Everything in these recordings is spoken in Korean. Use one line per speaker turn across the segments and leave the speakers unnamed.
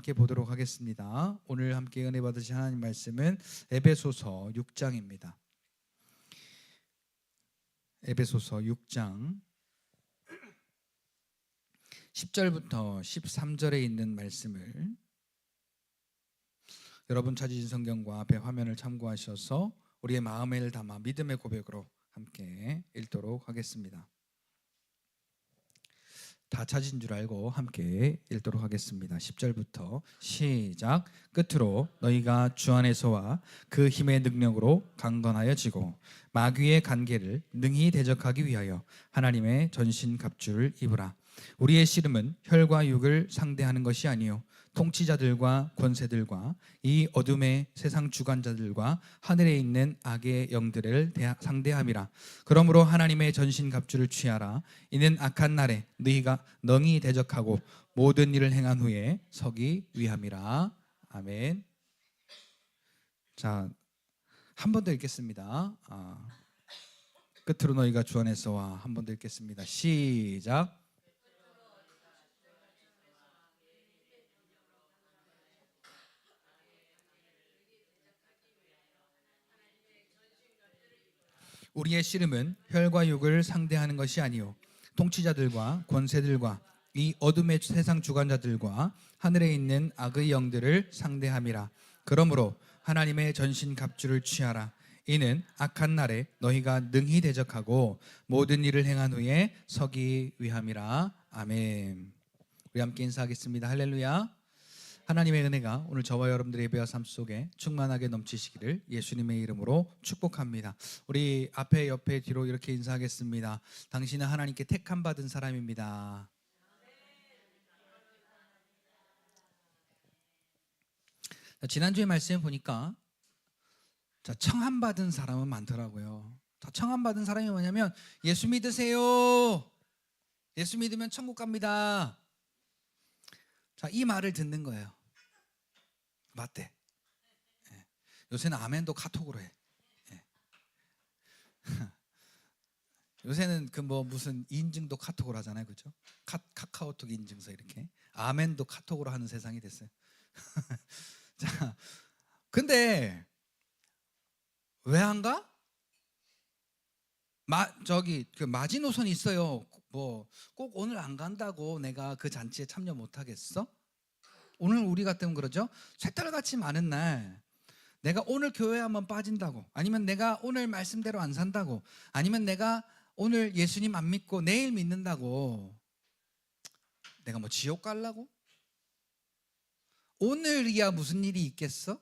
함께 보도록 하겠습니다. 오늘 함께 은혜 받으신 하나님 말씀은 에베소서 6장입니다. 에베소서 6장 10절부터 13절에 있는 말씀을 여러분 찾으신 성경과 앞에 화면을 참고하셔서 우리의 마음을 담아 믿음의 고백으로 함께 읽도록 하겠습니다. 다 찾은 줄 알고 함께 읽도록 하겠습니다. 10절부터 시작. 끝으로 너희가 주 안에서와 그 힘의 능력으로 강건하여 지고 마귀의 간계를 능히 대적하기 위하여 하나님의 전신 갑주를 입으라. 우리의 씨름은 혈과 육을 상대하는 것이 아니요 통치자들과 권세들과 이 어둠의 세상 주관자들과 하늘에 있는 악의 영들을 상대함이라. 그러므로 하나님의 전신 갑주를 취하라. 이는 악한 날에 너희가 능히 대적하고 모든 일을 행한 후에 서기 위함이라. 아멘. 자, 한 번 더 읽겠습니다. 끝으로 너희가 주 안에서와 한 번 더 읽겠습니다. 시작. 우리의 씨름은 혈과 육을 상대하는 것이 아니요 통치자들과 권세들과 이 어둠의 세상 주관자들과 하늘에 있는 악의 영들을 상대함이라. 그러므로 하나님의 전신 갑주를 취하라. 이는 악한 날에 너희가 능히 대적하고 모든 일을 행한 후에 서기 위함이라. 아멘. 우리 함께 인사하겠습니다. 할렐루야. 하나님의 은혜가 오늘 저와 여러분들의 예배와 삶 속에 충만하게 넘치시기를 예수님의 이름으로 축복합니다. 우리 앞에 옆에 뒤로 이렇게 인사하겠습니다. 당신은 하나님께 택함 받은 사람입니다. 지난주에 말씀을 보니까 청함 받은 사람은 많더라고요. 청함 받은 사람이 뭐냐면 예수 믿으세요. 예수 믿으면 천국 갑니다. 이 말을 듣는 거예요. 맞대. 요새는 아멘도 카톡으로 해. 요새는 무슨 인증도 카톡으로 하잖아요, 그렇죠? 카카오톡 인증서 이렇게 아멘도 카톡으로 하는 세상이 됐어요. 자, 근데 왜 안 가? 마지노선이 있어요. 꼭 오늘 안 간다고 내가 그 잔치에 참여 못 하겠어? 오늘 우리 같으면 그러죠. 새털같이 많은 날 내가 오늘 교회 한번 빠진다고, 아니면 내가 오늘 말씀대로 안 산다고, 아니면 내가 오늘 예수님 안 믿고 내일 믿는다고 내가 지옥 가려고? 오늘이야 무슨 일이 있겠어?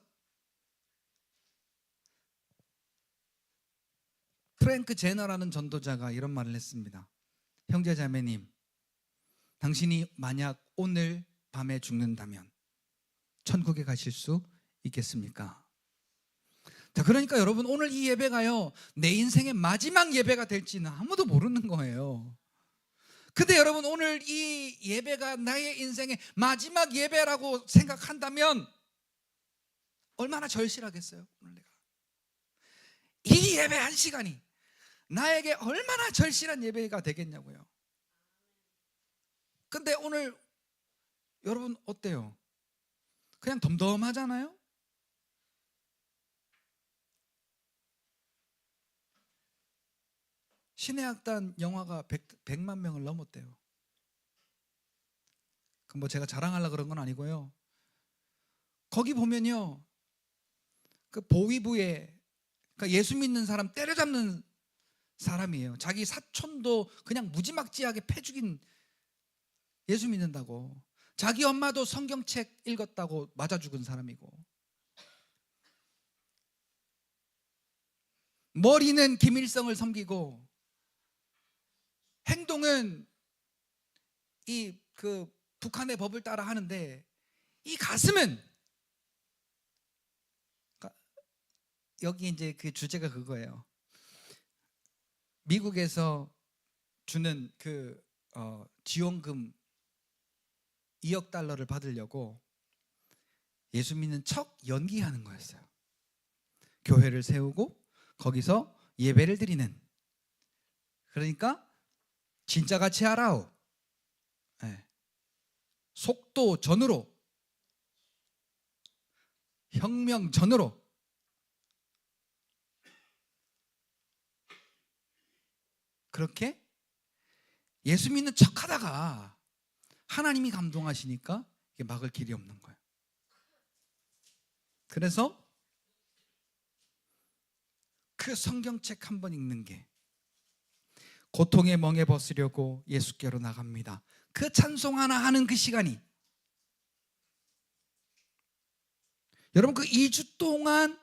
프랭크 제너라는 전도자가 이런 말을 했습니다. 형제자매님, 당신이 만약 오늘 밤에 죽는다면 천국에 가실 수 있겠습니까? 자, 그러니까 여러분, 오늘 이 예배가요 내 인생의 마지막 예배가 될지는 아무도 모르는 거예요. 근데 여러분, 오늘 이 예배가 나의 인생의 마지막 예배라고 생각한다면 얼마나 절실하겠어요. 오늘 내가 이 예배 한 시간이 나에게 얼마나 절실한 예배가 되겠냐고요. 근데 오늘 여러분 어때요? 그냥 덤덤하잖아요? 신의 악단 영화가 100만 명을 넘었대요. 그럼 제가 자랑하려고 그런 건 아니고요. 거기 보면요, 그 보위부에, 그러니까 예수 믿는 사람 때려잡는 사람이에요. 자기 사촌도 그냥 무지막지하게 패 죽인, 예수 믿는다고. 자기 엄마도 성경책 읽었다고 맞아 죽은 사람이고, 머리는 김일성을 섬기고 행동은 북한의 법을 따라 하는데 이 가슴은, 여기 이제 그 주제가 그거예요. 미국에서 주는 지원금 2억 달러를 받으려고 예수 믿는 척 연기하는 거였어요. 교회를 세우고 거기서 예배를 드리는. 그러니까 진짜같이 하라오. 속도 전으로 혁명 전으로 그렇게 예수 믿는 척하다가 하나님이 감동하시니까 이게 막을 길이 없는 거예요. 그래서 그 성경책 한 번 읽는 게 고통의 멍에 벗으려고 예수께로 나갑니다. 그 찬송 하나 하는 그 시간이, 여러분 그 2주 동안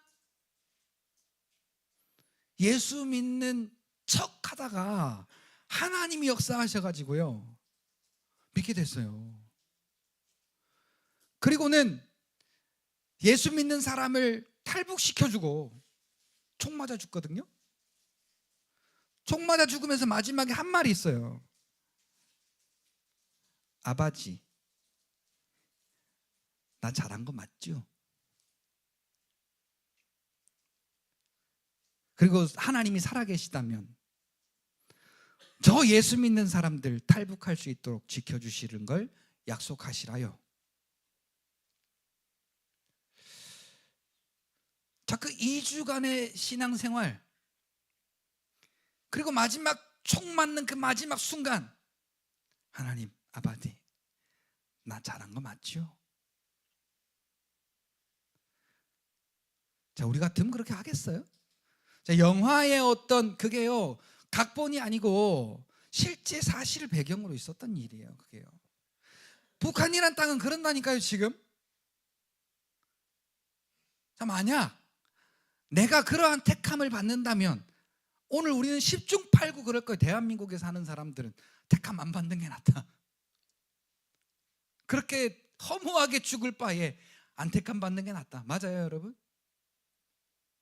예수 믿는 척 하다가 하나님이 역사하셔가지고요 믿게 됐어요. 그리고는 예수 믿는 사람을 탈북시켜주고 총 맞아 죽거든요. 총 맞아 죽으면서 마지막에 한 말이 있어요. 아버지, 나 잘한 거 맞죠? 그리고 하나님이 살아계시다면 저 예수 믿는 사람들 탈북할 수 있도록 지켜주시는 걸 약속하시라요. 자, 그 2주간의 신앙생활, 그리고 마지막 총 맞는 그 마지막 순간, 하나님, 아버지, 나 잘한 거 맞죠? 자, 우리 같으면 그렇게 하겠어요? 자, 영화의 어떤 그게요 각본이 아니고 실제 사실 배경으로 있었던 일이에요. 그게요. 북한이란 땅은 그런다니까요. 지금 자, 만약 내가 그러한 택함을 받는다면 오늘 우리는 10중 8구 그럴 거예요. 대한민국에 사는 사람들은 택함 안 받는 게 낫다. 그렇게 허무하게 죽을 바에 안 택함 받는 게 낫다. 맞아요, 여러분?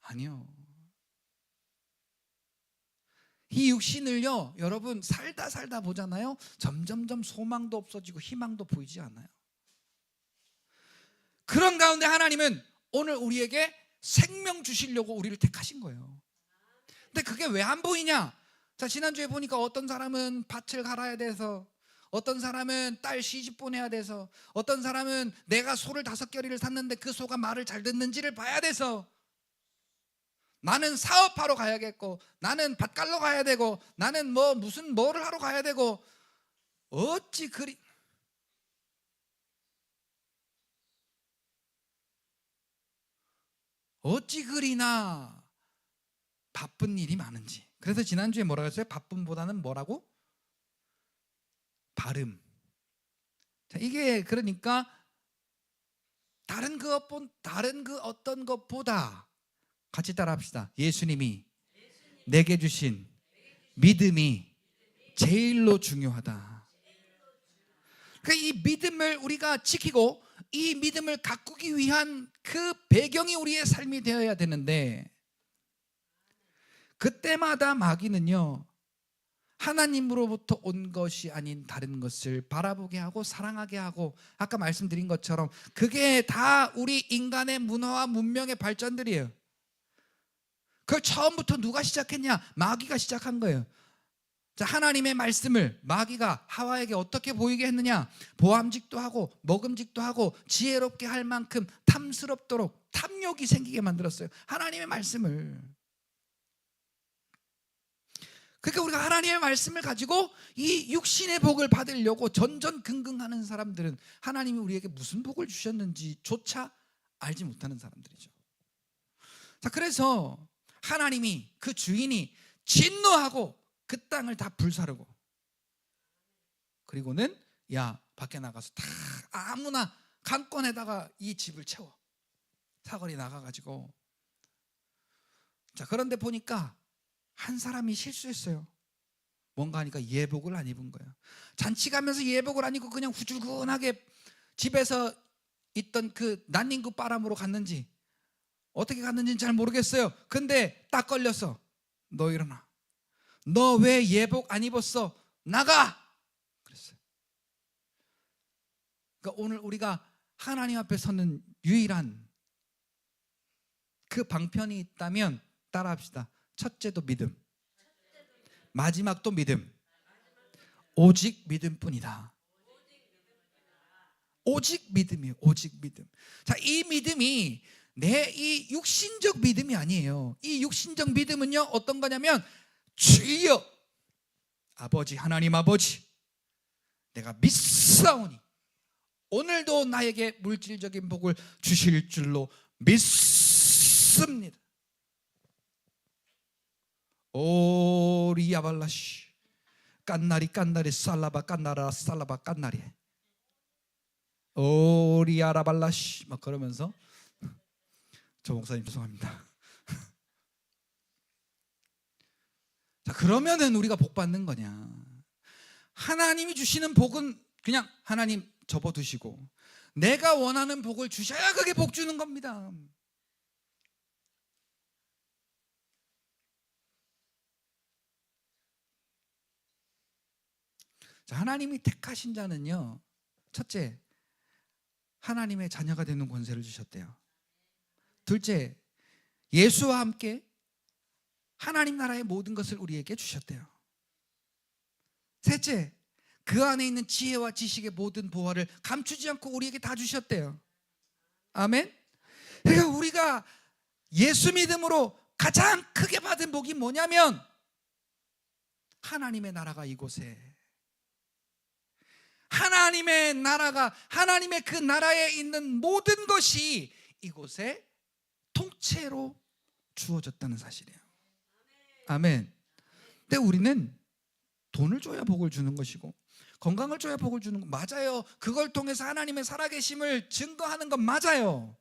아니요. 이 육신을요, 여러분 살다 보잖아요. 점점점 소망도 없어지고 희망도 보이지 않아요. 그런 가운데 하나님은 오늘 우리에게 생명 주시려고 우리를 택하신 거예요. 근데 그게 왜 안 보이냐? 자, 지난주에 보니까 어떤 사람은 밭을 갈아야 돼서, 어떤 사람은 딸 시집 보내야 돼서, 어떤 사람은 내가 소를 5겨리를 샀는데 그 소가 말을 잘 듣는지를 봐야 돼서, 나는 사업하러 가야겠고, 나는 밭 갈러 가야 되고, 나는 무슨 뭐를 하러 가야 되고, 어찌 그리나 바쁜 일이 많은지. 그래서 지난주에 뭐라고 했어요? 바쁨보다는 뭐라고? 발음. 자, 이게 그러니까 다른 그 어떤 것보다, 같이 따라 합시다. 예수님이 내게 주신 믿음이 제일로 중요하다. 그러니까 이 믿음을 우리가 지키고 이 믿음을 가꾸기 위한 그 배경이 우리의 삶이 되어야 되는데, 그때마다 마귀는요 하나님으로부터 온 것이 아닌 다른 것을 바라보게 하고 사랑하게 하고, 아까 말씀드린 것처럼 그게 다 우리 인간의 문화와 문명의 발전들이에요. 그걸 처음부터 누가 시작했냐? 마귀가 시작한 거예요. 자, 하나님의 말씀을 마귀가 하와에게 어떻게 보이게 했느냐? 보암직도 하고 먹음직도 하고 지혜롭게 할 만큼 탐스럽도록 탐욕이 생기게 만들었어요. 하나님의 말씀을. 그러니까 우리가 하나님의 말씀을 가지고 이 육신의 복을 받으려고 전전긍긍하는 사람들은 하나님이 우리에게 무슨 복을 주셨는지조차 알지 못하는 사람들이죠. 자, 그래서 하나님이, 그 주인이 진노하고 그 땅을 다 불사르고, 그리고는 야, 밖에 나가서 다 아무나 강권에다가 이 집을 채워. 사거리 나가가지고. 자, 그런데 보니까 한 사람이 실수했어요. 뭔가 하니까 예복을 안 입은 거예요. 잔치 가면서 예복을 안 입고 그냥 후줄근하게 집에서 있던 그 난닝구 바람으로 갔는지 어떻게 갔는지는 잘 모르겠어요. 근데 딱 걸렸어. 너 일어나. 너 왜 예복 안 입었어? 나가! 그랬어요. 그러니까 오늘 우리가 하나님 앞에 서는 유일한 그 방편이 있다면 따라합시다. 첫째도 믿음, 마지막도 믿음, 오직 믿음뿐이다. 오직 믿음이에요. 오직 믿음. 자, 이 믿음이 내 이 육신적 믿음이 아니에요. 이 육신적 믿음은요 어떤 거냐면, 주여 아버지, 하나님 아버지, 내가 믿사오니 오늘도 나에게 물질적인 복을 주실 줄로 믿습니다. 오리야발라시 깐나리 깐나리 살라바 깐나라 살라바 깐나리 오리야라발라시 막 그러면서, 저 목사님 죄송합니다. 자, 그러면은 우리가 복 받는 거냐? 하나님이 주시는 복은 그냥 하나님 접어두시고 내가 원하는 복을 주셔야 그게 복 주는 겁니다. 자, 하나님이 택하신 자는요, 첫째, 하나님의 자녀가 되는 권세를 주셨대요. 둘째, 예수와 함께 하나님 나라의 모든 것을 우리에게 주셨대요. 셋째, 그 안에 있는 지혜와 지식의 모든 보화를 감추지 않고 우리에게 다 주셨대요. 아멘. 그러니까 우리가 예수 믿음으로 가장 크게 받은 복이 뭐냐면, 하나님의 나라가 이곳에, 하나님의 나라가, 하나님의 그 나라에 있는 모든 것이 이곳에 통째로 주어졌다는 사실이에요. 아멘. 근데 우리는 돈을 줘야 복을 주는 것이고 건강을 줘야 복을 주는 거 맞아요. 그걸 통해서 하나님의 살아계심을 증거하는 건 맞아요.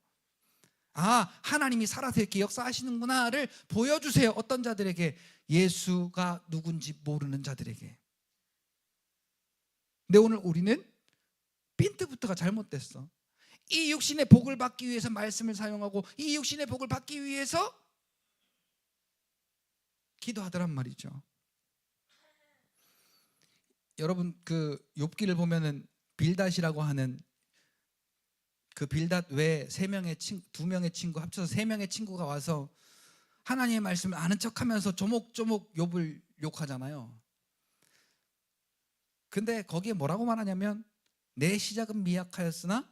아, 하나님이 살아서 이렇게 역사하시는구나를 보여주세요. 어떤 자들에게? 예수가 누군지 모르는 자들에게. 근데 오늘 우리는 핀트부터가 잘못됐어. 이 육신의 복을 받기 위해서 말씀을 사용하고 이 육신의 복을 받기 위해서 기도하더란 말이죠. 여러분, 그 욥기를 보면은 빌닷이라고 하는 그 빌닷 외에 두 명의 친구 합쳐서 3명의 친구가 와서 하나님의 말씀을 아는 척하면서 조목조목 욥을 욕하잖아요. 근데 거기에 뭐라고 말하냐면, 내 시작은 미약하였으나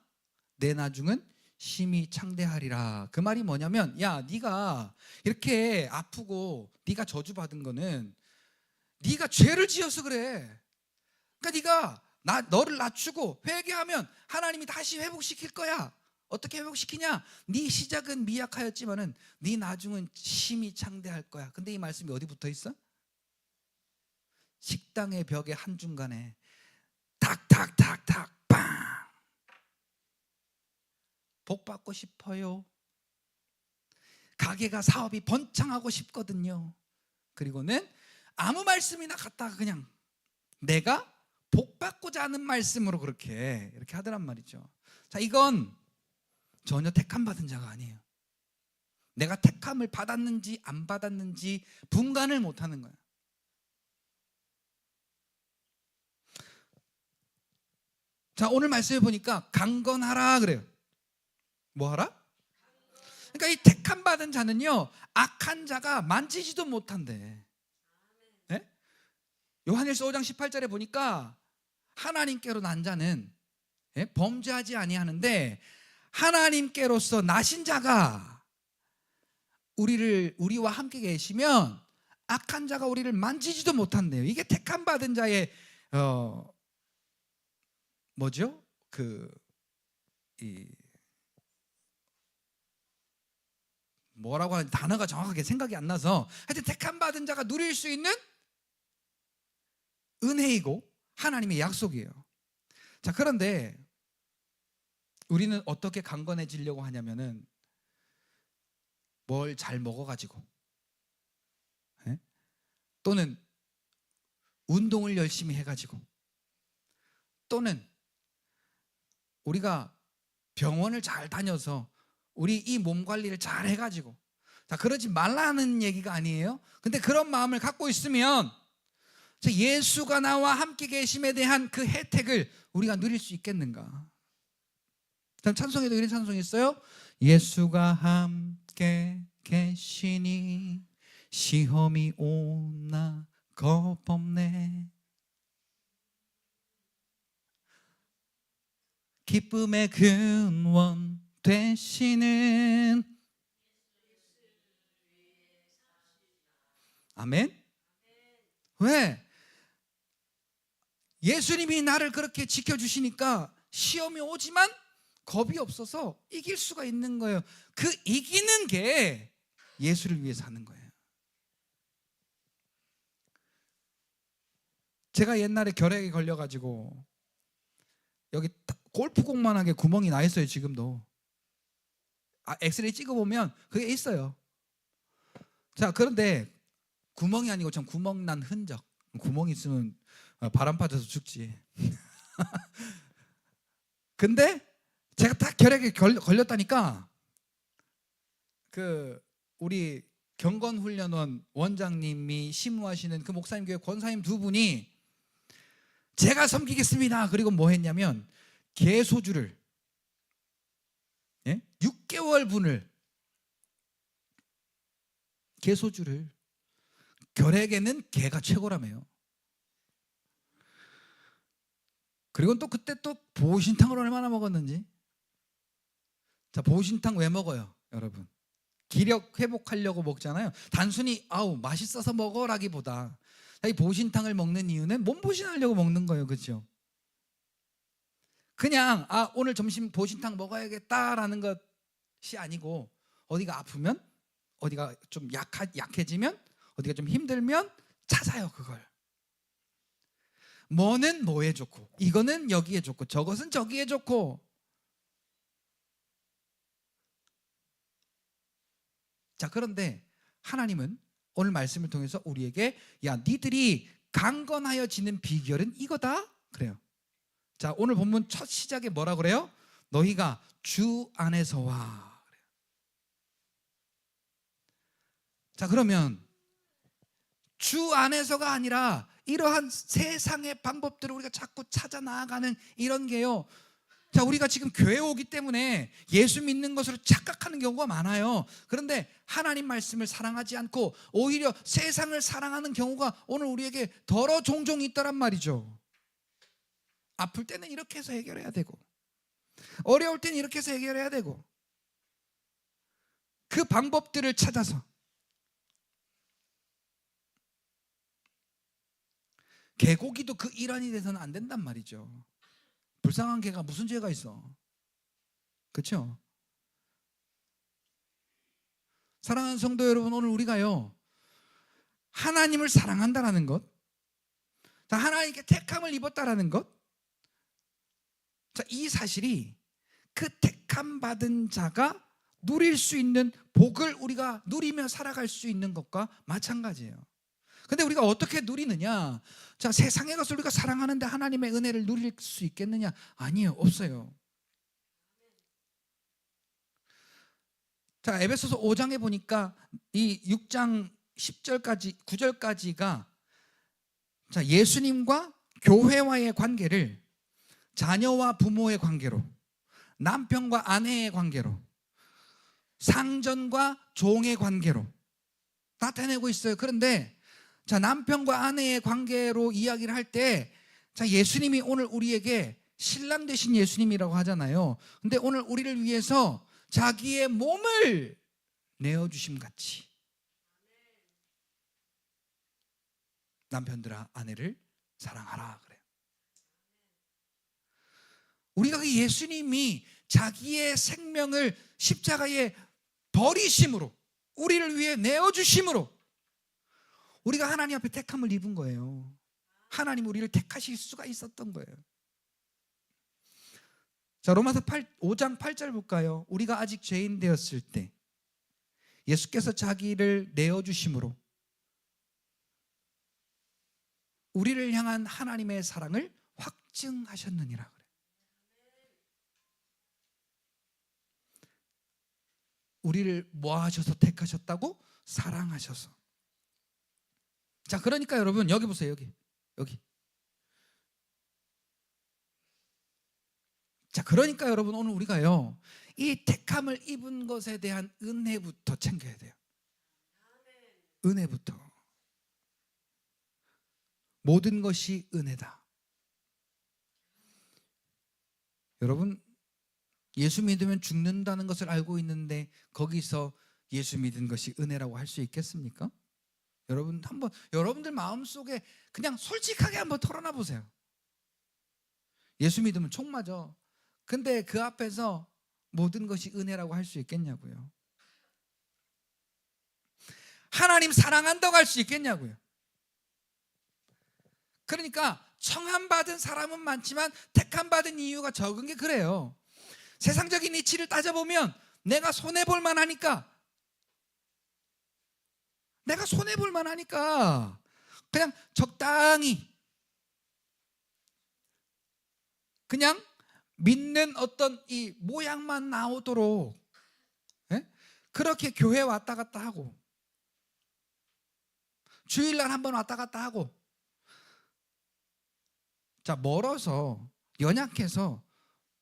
내 나중은 심히 창대하리라. 그 말이 뭐냐면, 야, 네가 이렇게 아프고 네가 저주받은 거는 네가 죄를 지어서 그래. 그러니까 네가 너를 낮추고 회개하면 하나님이 다시 회복시킬 거야. 어떻게 회복시키냐? 네 시작은 미약하였지만은 네 나중은 심히 창대할 거야. 근데 이 말씀이 어디 붙어 있어? 식당의 벽의 한중간에 탁탁탁탁 빵. 복 받고 싶어요. 가게가 사업이 번창하고 싶거든요. 그리고는 아무 말씀이나 갖다가 그냥 내가 복 받고자 하는 말씀으로 이렇게 하더란 말이죠. 자, 이건 전혀 택함 받은 자가 아니에요. 내가 택함을 받았는지 안 받았는지 분간을 못하는 거예요. 자, 오늘 말씀해 보니까 강건하라 그래요. 뭐 하라? 그러니까 이 택함 받은 자는요, 악한 자가 만지지도 못한대. 네? 요한일서 5장 18절에 보니까 하나님께로 난 자는 범죄하지 아니하는데 하나님께로서 나신 자가 우리와 함께 계시면 악한 자가 우리를 만지지도 못한대요. 이게 택함 받은 자의 뭐죠? 뭐라고 하는 단어가 정확하게 생각이 안 나서, 하여튼 택함 받은 자가 누릴 수 있는 은혜이고 하나님의 약속이에요. 자, 그런데 우리는 어떻게 강건해지려고 하냐면은 뭘 잘 먹어가지고 또는 운동을 열심히 해가지고 또는 우리가 병원을 잘 다녀서 우리 이 몸 관리를 잘 해가지고, 자, 그러지 말라는 얘기가 아니에요. 근데 그런 마음을 갖고 있으면 예수가 나와 함께 계심에 대한 그 혜택을 우리가 누릴 수 있겠는가? 다음 찬송에도 이런 찬송이 있어요. 예수가 함께 계시니 시험이 오나 겁없네. 기쁨의 근원 되시는 아멘. 왜? 예수님이 나를 그렇게 지켜주시니까 시험이 오지만 겁이 없어서 이길 수가 있는 거예요. 그 이기는 게 예수를 위해 사는 거예요. 제가 옛날에 결핵에 걸려가지고 여기 골프공만하게 구멍이 나 있어요. 지금도 엑스레이 찍어보면 그게 있어요. 자, 그런데 구멍이 아니고 참 구멍 난 흔적. 구멍이 있으면 바람 맞아서 죽지. 근데 제가 딱 결핵에 걸렸다니까 그 우리 경건훈련원 원장님이 심무하시는 그 목사님 교회 권사님 두 분이 제가 섬기겠습니다. 그리고 뭐 했냐면 개소주를 6개월 분을 개소주를 결핵에는 개가 최고라며요. 그리고 또 그때 또 보신탕을 얼마나 먹었는지. 자, 보신탕 왜 먹어요, 여러분? 기력 회복하려고 먹잖아요. 단순히 아우 맛있어서 먹어라기보다 이 보신탕을 먹는 이유는 몸보신하려고 먹는 거예요. 그렇죠? 그냥 오늘 점심 보신탕 먹어야겠다라는 것이 아니고 어디가 아프면 어디가 좀 약해지면 어디가 좀 힘들면 찾아요. 그걸 뭐는 뭐에 좋고 이거는 여기에 좋고 저것은 저기에 좋고. 자, 그런데 하나님은 오늘 말씀을 통해서 우리에게 야 니들이 강건하여지는 비결은 이거다 그래요. 자, 오늘 본문 첫 시작에 뭐라 그래요? 너희가 주 안에서 와 그래요. 자, 그러면 주 안에서가 아니라 이러한 세상의 방법들을 우리가 자꾸 찾아 나아가는 이런 게요. 자, 우리가 지금 교회 오기 때문에 예수 믿는 것으로 착각하는 경우가 많아요. 그런데 하나님 말씀을 사랑하지 않고 오히려 세상을 사랑하는 경우가 오늘 우리에게 더러 종종 있더란 말이죠. 아플 때는 이렇게 해서 해결해야 되고 어려울 때는 이렇게 해서 해결해야 되고 그 방법들을 찾아서 개고기도 그 일환이 돼서는 안 된단 말이죠. 불쌍한 개가 무슨 죄가 있어? 그렇죠? 사랑하는 성도 여러분, 오늘 우리가요 하나님을 사랑한다라는 것, 자, 하나님께 택함을 입었다라는 것, 자, 이 사실이 그 택함 받은 자가 누릴 수 있는 복을 우리가 누리며 살아갈 수 있는 것과 마찬가지예요. 근데 우리가 어떻게 누리느냐? 자, 세상의 것을 우리가 사랑하는데 하나님의 은혜를 누릴 수 있겠느냐? 아니요, 없어요. 자, 에베소서 5장에 보니까 이 6장 10절까지 9절까지가 자, 예수님과 교회와의 관계를 자녀와 부모의 관계로, 남편과 아내의 관계로, 상전과 종의 관계로 나타내고 있어요. 그런데 자, 남편과 아내의 관계로 이야기를 할 때 자, 예수님이 오늘 우리에게 신랑 되신 예수님이라고 하잖아요. 근데 오늘 우리를 위해서 자기의 몸을 내어주심 같이 남편들아 아내를 사랑하라 그래요. 우리가 그 예수님이 자기의 생명을 십자가에 버리심으로 우리를 위해 내어주심으로 우리가 하나님 앞에 택함을 입은 거예요. 하나님 우리를 택하실 수가 있었던 거예요. 자, 로마서 5장 8절 볼까요? 우리가 아직 죄인 되었을 때 예수께서 자기를 내어주심으로 우리를 향한 하나님의 사랑을 확증하셨느니라 그래요. 우리를 뭐 하셔서 택하셨다고? 사랑하셔서. 자, 그러니까 여러분 여기 보세요. 여기. 자, 그러니까 여러분 오늘 우리가요 이 택함을 입은 것에 대한 은혜부터 챙겨야 돼요. 은혜부터. 모든 것이 은혜다. 여러분, 예수 믿으면 죽는다는 것을 알고 있는데 거기서 예수 믿은 것이 은혜라고 할 수 있겠습니까? 여러분 한번 여러분들 마음속에 그냥 솔직하게 한번 털어놔 보세요. 예수 믿으면 총 맞아. 근데 그 앞에서 모든 것이 은혜라고 할 수 있겠냐고요. 하나님 사랑한다고 할 수 있겠냐고요. 그러니까 청함받은 사람은 많지만 택함받은 이유가 적은 게 그래요. 세상적인 이치를 따져보면 내가 손해볼 만하니까 그냥 적당히 그냥 믿는 어떤 이 모양만 나오도록 그렇게 교회 왔다 갔다 하고 주일날 한번 왔다 갔다 하고 자 멀어서 연약해서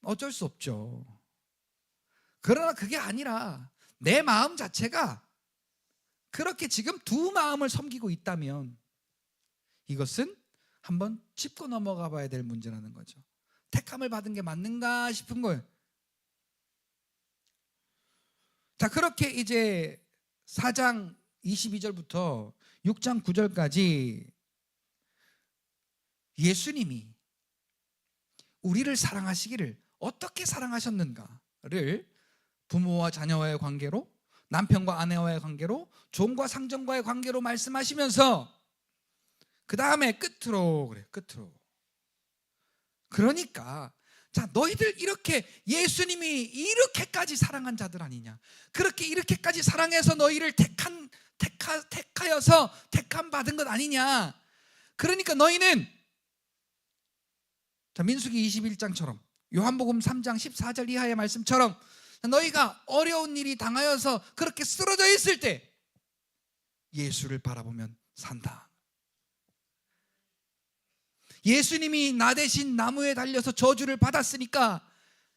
어쩔 수 없죠. 그러나 그게 아니라 내 마음 자체가 그렇게 지금 두 마음을 섬기고 있다면 이것은 한번 짚고 넘어가 봐야 될 문제라는 거죠. 택함을 받은 게 맞는가 싶은 거예요. 자, 그렇게 이제 4장 22절부터 6장 9절까지 예수님이 우리를 사랑하시기를 어떻게 사랑하셨는가를 부모와 자녀와의 관계로, 남편과 아내와의 관계로, 종과 상전과의 관계로 말씀하시면서 그 다음에 끝으로 그래, 끝으로. 그러니까 자 너희들 이렇게 예수님이 이렇게까지 사랑한 자들 아니냐, 그렇게 이렇게까지 사랑해서 너희를 택하여서 택함 받은 것 아니냐. 그러니까 너희는 자 민수기 21장처럼 요한복음 3장 14절 이하의 말씀처럼 너희가 어려운 일이 당하여서 그렇게 쓰러져 있을 때 예수를 바라보면 산다. 예수님이 나 대신 나무에 달려서 저주를 받았으니까,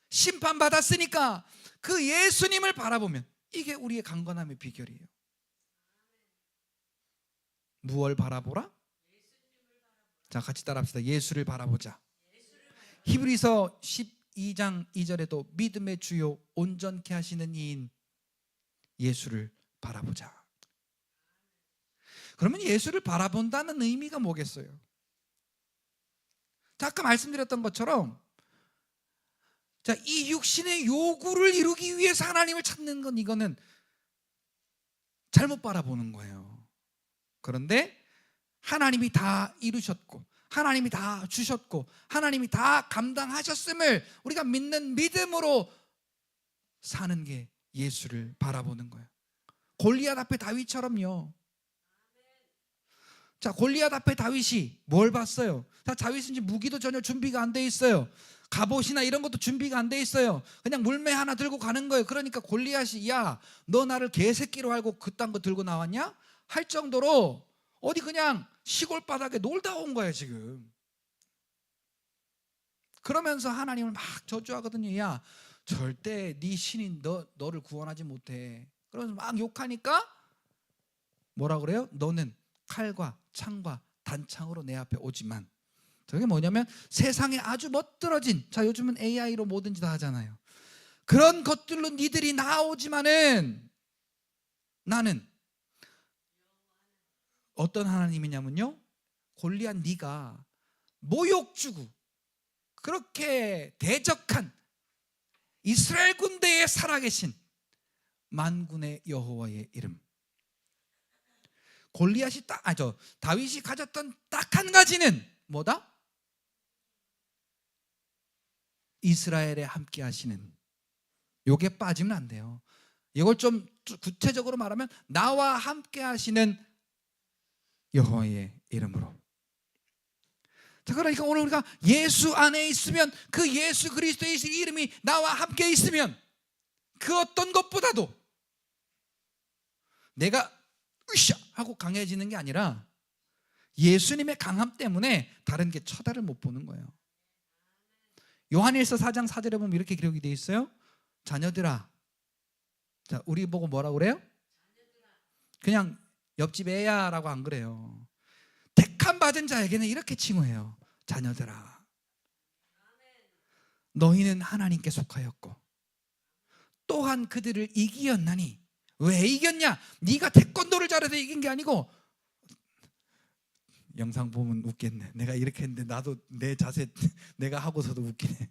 심판받았으니까 그 예수님을 바라보면 이게 우리의 강건함의 비결이에요. 무엇을 바라보라? 자 같이 따라합시다. 예수를 바라보자. 히브리서 12장 2절에도 믿음의 주요 온전케 하시는 이인 예수를 바라보자. 그러면 예수를 바라본다는 의미가 뭐겠어요? 자, 아까 말씀드렸던 것처럼 자, 이 육신의 요구를 이루기 위해서 하나님을 찾는 건 이거는 잘못 바라보는 거예요. 그런데 하나님이 다 이루셨고 하나님이 다 주셨고 하나님이 다 감당하셨음을 우리가 믿는 믿음으로 사는 게 예수를 바라보는 거예요. 골리앗 앞에 다윗처럼요. 자 골리앗 앞에 다윗이 뭘 봤어요? 자 다윗은 이제 무기도 전혀 준비가 안 돼 있어요. 갑옷이나 이런 것도 준비가 안 돼 있어요. 그냥 물매 하나 들고 가는 거예요. 그러니까 골리앗이 야 너 나를 개새끼로 알고 그딴 거 들고 나왔냐? 할 정도로 어디 그냥 시골 바닥에 놀다 온 거예요 지금. 그러면서 하나님을 막 저주하거든요. 야 절대 네 신이 너를 구원하지 못해. 그러면서 막 욕하니까 뭐라 그래요? 너는 칼과 창과 단창으로 내 앞에 오지만, 저게 뭐냐면 세상에 아주 멋들어진, 자 요즘은 AI로 뭐든지 다 하잖아요. 그런 것들로 니들이 나오지만은 나는 어떤 하나님이냐면요, 골리앗 네가 모욕 주고 그렇게 대적한 이스라엘 군대에 살아계신 만군의 여호와의 이름. 골리앗이 다윗이 가졌던 딱 한 가지는 뭐다? 이스라엘에 함께 하시는, 요게 빠지면 안 돼요. 이걸 좀 구체적으로 말하면 나와 함께 하시는 여호와의 이름으로. 자, 그러니까 오늘 우리가 예수 안에 있으면, 그 예수 그리스도의 이름이 나와 함께 있으면 그 어떤 것보다도 내가 으쌰 하고 강해지는 게 아니라 예수님의 강함 때문에 다른 게 쳐다를 못 보는 거예요. 요한일서 4장 4절에 보면 이렇게 기록이 되어 있어요. 자녀들아. 자, 우리 보고 뭐라고 그래요? 그냥 옆집 애야라고 안 그래요. 택함 받은 자에게는 이렇게 칭호해요. 자녀들아. 너희는 하나님께 속하였고 또한 그들을 이기었나니. 왜 이겼냐? 네가 태권도를 잘해서 이긴 게 아니고, 영상 보면 웃겠네. 내가 이렇게 했는데 나도 내 자세 내가 하고서도 웃기네.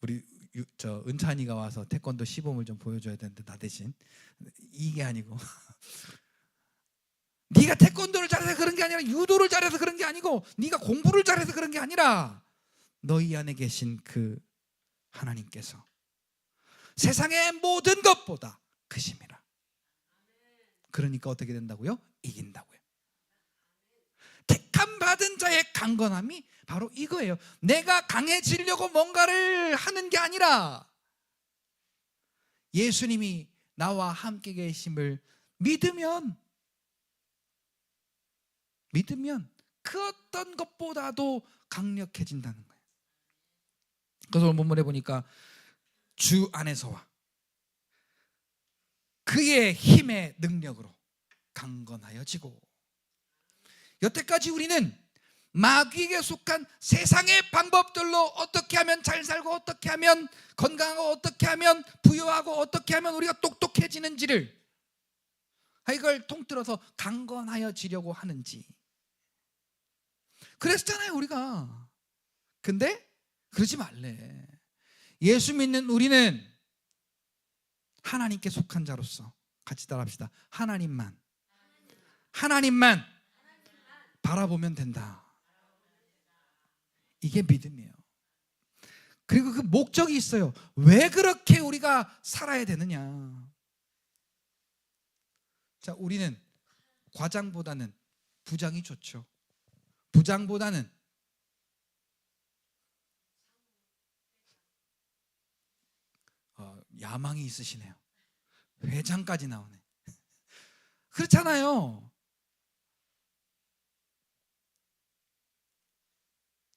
우리 저 은찬이가 와서 태권도 시범을 좀 보여줘야 되는데, 나 대신. 이게 아니고 네가 태권도를 잘해서 그런 게 아니라, 유도를 잘해서 그런 게 아니고, 네가 공부를 잘해서 그런 게 아니라, 너희 안에 계신 그 하나님께서 세상의 모든 것보다 크심이라. 그러니까 어떻게 된다고요? 이긴다고요. 택함 받은 자의 강건함이 바로 이거예요. 내가 강해지려고 뭔가를 하는 게 아니라, 예수님이 나와 함께 계심을 믿으면 그 어떤 것보다도 강력해진다는 거예요. 그래서 오늘 본문에 보니까 주 안에서와 그의 힘의 능력으로 강건하여지고. 여태까지 우리는 마귀에게 속한 세상의 방법들로 어떻게 하면 잘 살고, 어떻게 하면 건강하고, 어떻게 하면 부유하고, 어떻게 하면 우리가 똑똑해지는지를, 이걸 통틀어서 강건하여지려고 하는지 그랬잖아요 우리가. 근데 그러지 말래. 예수 믿는 우리는 하나님께 속한 자로서, 같이 따라합시다. 하나님만 바라보면 된다. 이게 믿음이에요. 그리고 그 목적이 있어요. 왜 그렇게 우리가 살아야 되느냐. 자, 우리는 과장보다는 부장이 좋죠. 부장보다는 야망이 있으시네요. 회장까지 나오네. 그렇잖아요.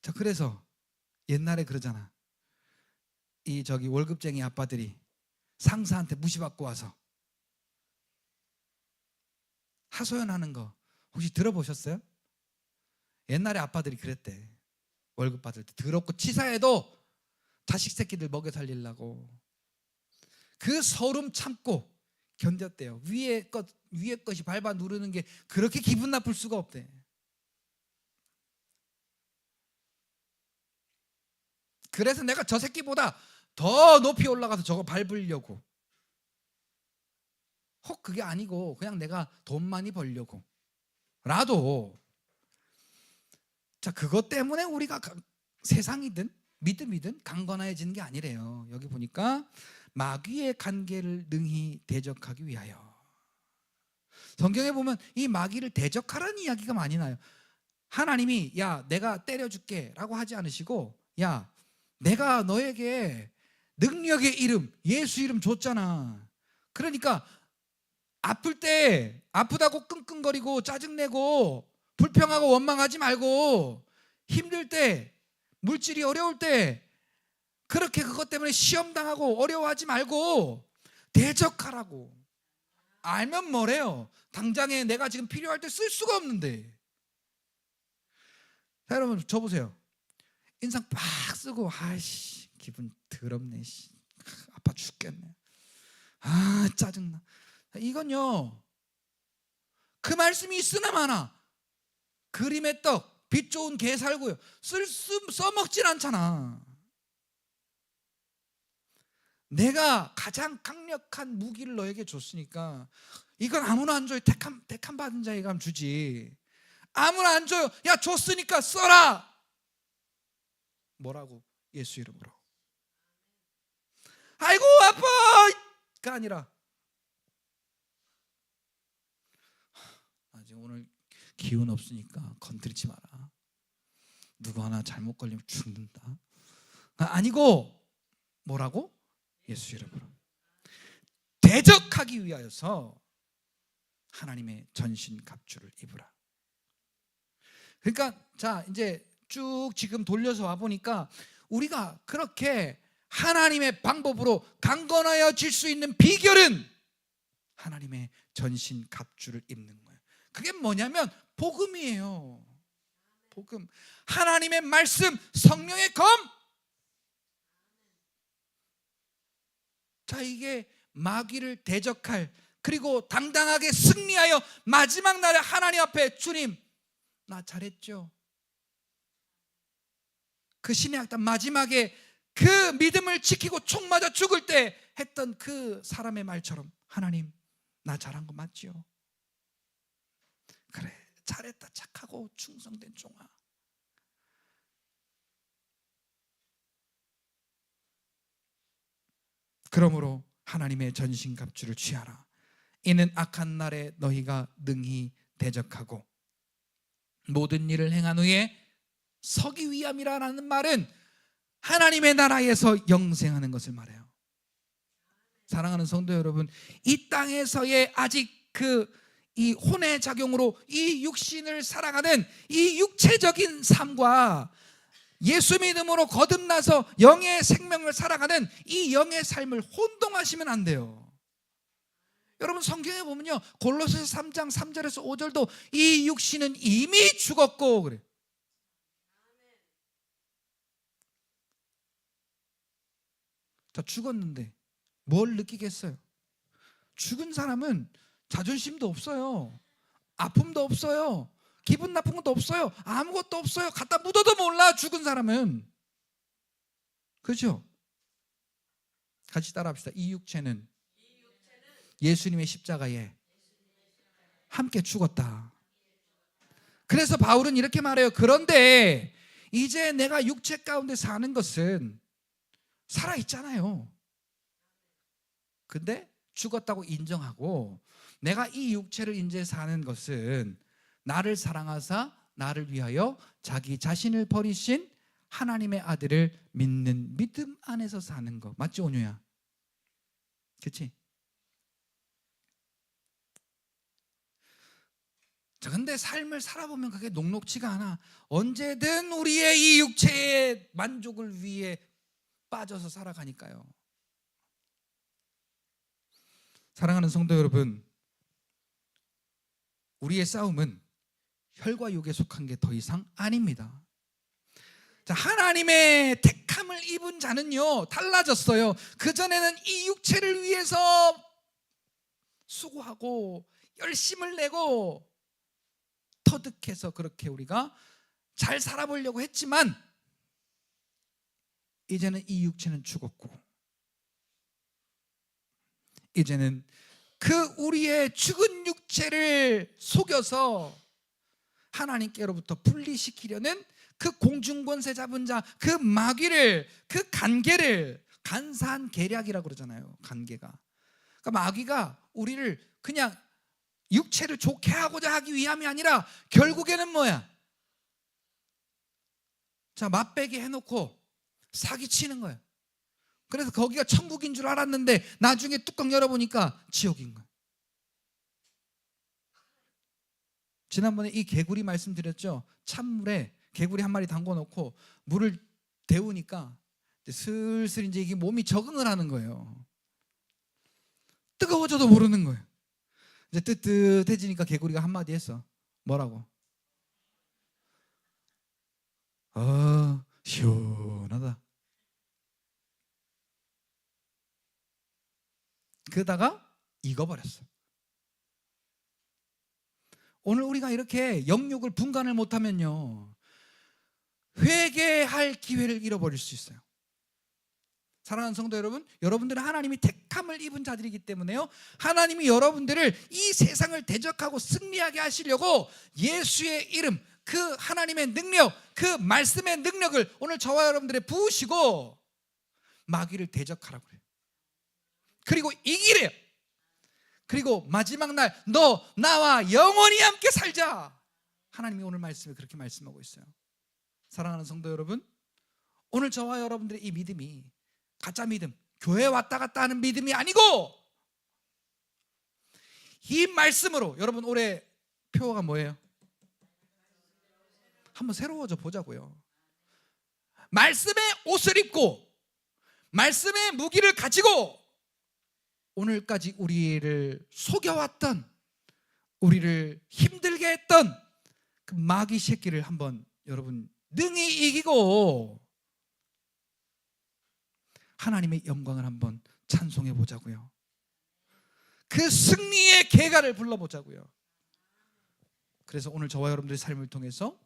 자, 그래서 옛날에 그러잖아. 이 월급쟁이 아빠들이 상사한테 무시받고 와서 하소연하는 거 혹시 들어보셨어요? 옛날에 아빠들이 그랬대. 월급 받을 때 더럽고 치사해도 자식 새끼들 먹여 살리려고 그 서름 참고 견뎠대요. 위에 것이 밟아 누르는 게 그렇게 기분 나쁠 수가 없대. 그래서 내가 저 새끼보다 더 높이 올라가서 저거 밟으려고. 혹 그게 아니고 그냥 내가 돈 많이 벌려고 라도, 자, 그것 때문에 우리가 세상이든 믿음이든 강건해지는 게 아니래요. 여기 보니까 마귀의 관계를 능히 대적하기 위하여. 성경에 보면 이 마귀를 대적하라는 이야기가 많이 나요. 하나님이 야 내가 때려줄게 라고 하지 않으시고, 야 내가 너에게 능력의 이름, 예수 이름 줬잖아. 그러니까 아플 때 아프다고 끙끙거리고 짜증내고 불평하고 원망하지 말고, 힘들 때, 물질이 어려울 때 그렇게 그것 때문에 시험당하고 어려워하지 말고 대적하라고. 알면 뭐래요? 당장에 내가 지금 필요할 때 쓸 수가 없는데. 자, 여러분 저 보세요. 인상 빡 쓰고 아이씨 기분 더럽네, 아파 죽겠네, 짜증나, 이건요 그 말씀이 있으나 마나 그림의 떡, 빛 좋은 게 살고요 써먹질 않잖아. 내가 가장 강력한 무기를 너에게 줬으니까 이건 아무나 안 줘요. 택함 받은 자에게 하면 주지. 아무나 안 줘요. 야 줬으니까 써라. 뭐라고? 예수 이름으로. 아이고 아파가 아니라, 지금 오늘 기운 없으니까 건드리지 마라, 누구 하나 잘못 걸리면 죽는다, 아니고 뭐라고? 예수 이름으로. 대적하기 위하여서 하나님의 전신 갑주를 입으라. 그러니까 자 이제 쭉 지금 돌려서 와 보니까 우리가 그렇게 하나님의 방법으로 강건하여질 수 있는 비결은 하나님의 전신 갑주를 입는 거예요. 그게 뭐냐면 복음이에요. 복음, 하나님의 말씀, 성령의 검. 자, 이게 마귀를 대적할, 그리고 당당하게 승리하여 마지막 날에 하나님 앞에 주님 나 잘했죠. 그 신의 악단 마지막에 그 믿음을 지키고 총 맞아 죽을 때 했던 그 사람의 말처럼 하나님 나 잘한 거 맞지요? 그래 잘했다 착하고 충성된 종아. 그러므로 하나님의 전신갑주를 취하라. 이는 악한 날에 너희가 능히 대적하고 모든 일을 행한 후에 서기 위함이라는 말은 하나님의 나라에서 영생하는 것을 말해요. 사랑하는 성도 여러분, 이 땅에서의 아직 이 혼의 작용으로 이 육신을 살아가는 이 육체적인 삶과 예수 믿음으로 거듭나서 영의 생명을 살아가는 이 영의 삶을 혼동하시면 안 돼요. 여러분 성경에 보면요, 골로새서 3장 3절에서 5절도 이 육신은 이미 죽었고 그래. 자, 죽었는데 뭘 느끼겠어요? 죽은 사람은 자존심도 없어요. 아픔도 없어요. 기분 나쁜 것도 없어요. 아무것도 없어요. 갖다 묻어도 몰라 죽은 사람은. 그렇죠? 같이 따라합시다. 이 육체는 예수님의 십자가에 함께 죽었다. 그래서 바울은 이렇게 말해요. 그런데 이제 내가 육체 가운데 사는 것은 살아있잖아요. 근데 죽었다고 인정하고 내가 이 육체를 이제 사는 것은 나를 사랑하사 나를 위하여 자기 자신을 버리신 하나님의 아들을 믿는 믿음 안에서 사는 거 맞지 온유야? 그렇지? 자, 근데 삶을 살아보면 그게 녹록지가 않아. 언제든 우리의 이 육체의 만족을 위해 빠져서 살아가니까요. 사랑하는 성도 여러분, 우리의 싸움은 혈과 육에 속한 게 더 이상 아닙니다. 자, 하나님의 택함을 입은 자는요 달라졌어요. 그전에는 이 육체를 위해서 수고하고 열심을 내고 터득해서 그렇게 우리가 잘 살아보려고 했지만 이제는 이 육체는 죽었고 이제는 그 우리의 죽은 육체를 속여서 하나님께로부터 분리시키려는 그 공중권세 잡은 자, 그 마귀를, 그 간계를, 간사한 계략이라고 그러잖아요. 간계가. 그러니까 마귀가 우리를 그냥 육체를 좋게 하고자 하기 위함이 아니라 결국에는 뭐야? 자, 맛배기 해놓고 사기치는 거예요. 그래서 거기가 천국인 줄 알았는데 나중에 뚜껑 열어보니까 지옥인 거예요. 지난번에 이 개구리 말씀드렸죠. 찬물에 개구리 한 마리 담궈놓고 물을 데우니까 슬슬 이제 이게 몸이 적응을 하는 거예요. 뜨거워져도 모르는 거예요. 이제 뜨뜻해지니까 개구리가 한마디 했어. 뭐라고? 시원하다. 그러다가 익어버렸어. 오늘 우리가 이렇게 영육을 분간을 못하면요 회개할 기회를 잃어버릴 수 있어요. 사랑하는 성도 여러분, 여러분들은 하나님이 택함을 입은 자들이기 때문에요 하나님이 여러분들을 이 세상을 대적하고 승리하게 하시려고 예수의 이름, 그 하나님의 능력, 그 말씀의 능력을 오늘 저와 여러분들에 부으시고 마귀를 대적하라고 그래요. 그리고 이기래요. 그리고 마지막 날 너 나와 영원히 함께 살자. 하나님이 오늘 말씀에 그렇게 말씀하고 있어요. 사랑하는 성도 여러분, 오늘 저와 여러분들의 이 믿음이 가짜 믿음, 교회 왔다 갔다 하는 믿음이 아니고 이 말씀으로, 여러분 올해 표어가 뭐예요? 한번 새로워져 보자고요. 말씀의 옷을 입고 말씀의 무기를 가지고 오늘까지 우리를 속여왔던, 우리를 힘들게 했던 그 마귀 새끼를 한번 여러분 능히 이기고 하나님의 영광을 한번 찬송해 보자고요. 그 승리의 계가를 불러보자고요. 그래서 오늘 저와 여러분들의 삶을 통해서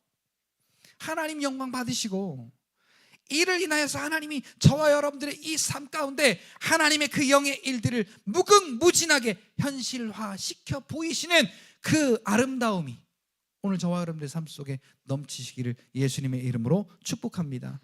하나님 영광 받으시고, 이를 인하여서 하나님이 저와 여러분들의 이 삶 가운데 하나님의 그 영의 일들을 무궁무진하게 현실화시켜 보이시는 그 아름다움이 오늘 저와 여러분들의 삶 속에 넘치시기를 예수님의 이름으로 축복합니다.